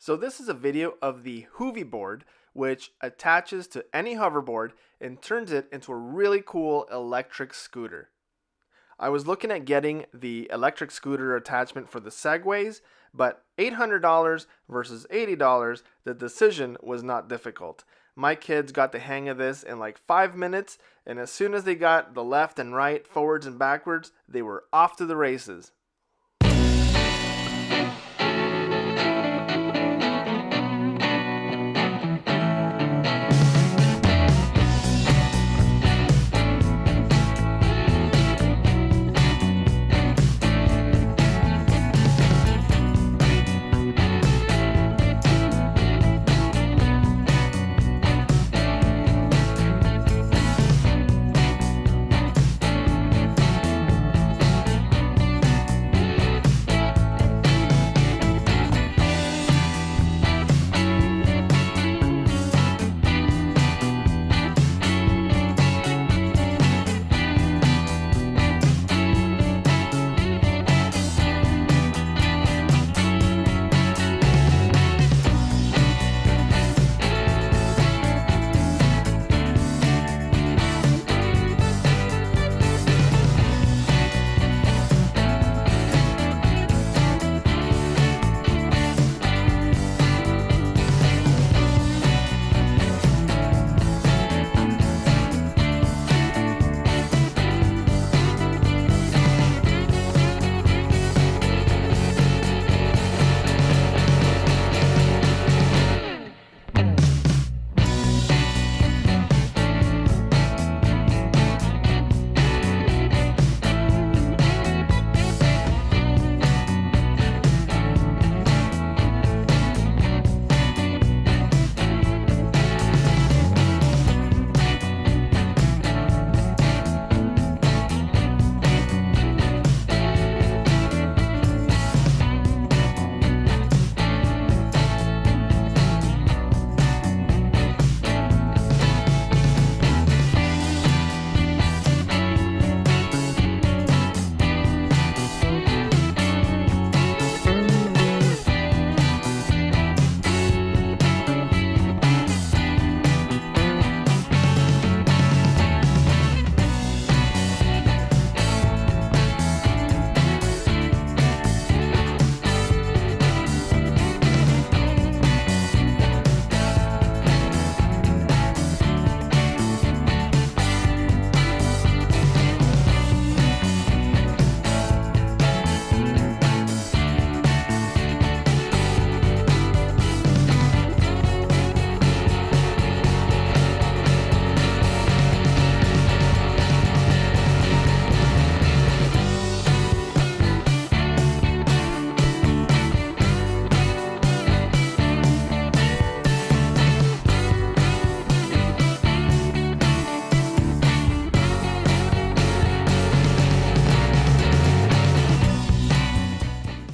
So this is a video of the HoovyBoard, which attaches to any hoverboard and turns it into a really cool electric scooter. I was looking at getting the electric scooter attachment for the Segways, but $800 versus $80, the decision was not difficult. My kids got the hang of this in like 5 minutes, and as soon as they got the left and right, forwards and backwards, they were off to the races.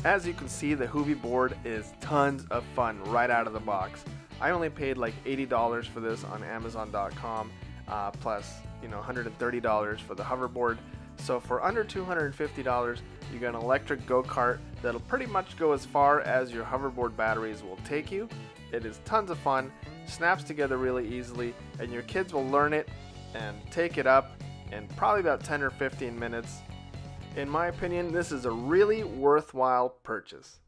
As you can see, the HoovyBoard is tons of fun right out of the box. I only paid like $80 for this on Amazon.com, plus $130 for the hoverboard. So for under $250, you get an electric go-kart that'll pretty much go as far as your hoverboard batteries will take you. It is tons of fun, snaps together really easily, and your kids will learn it and take it up in probably about 10 or 15 minutes. In my opinion, this is a really worthwhile purchase.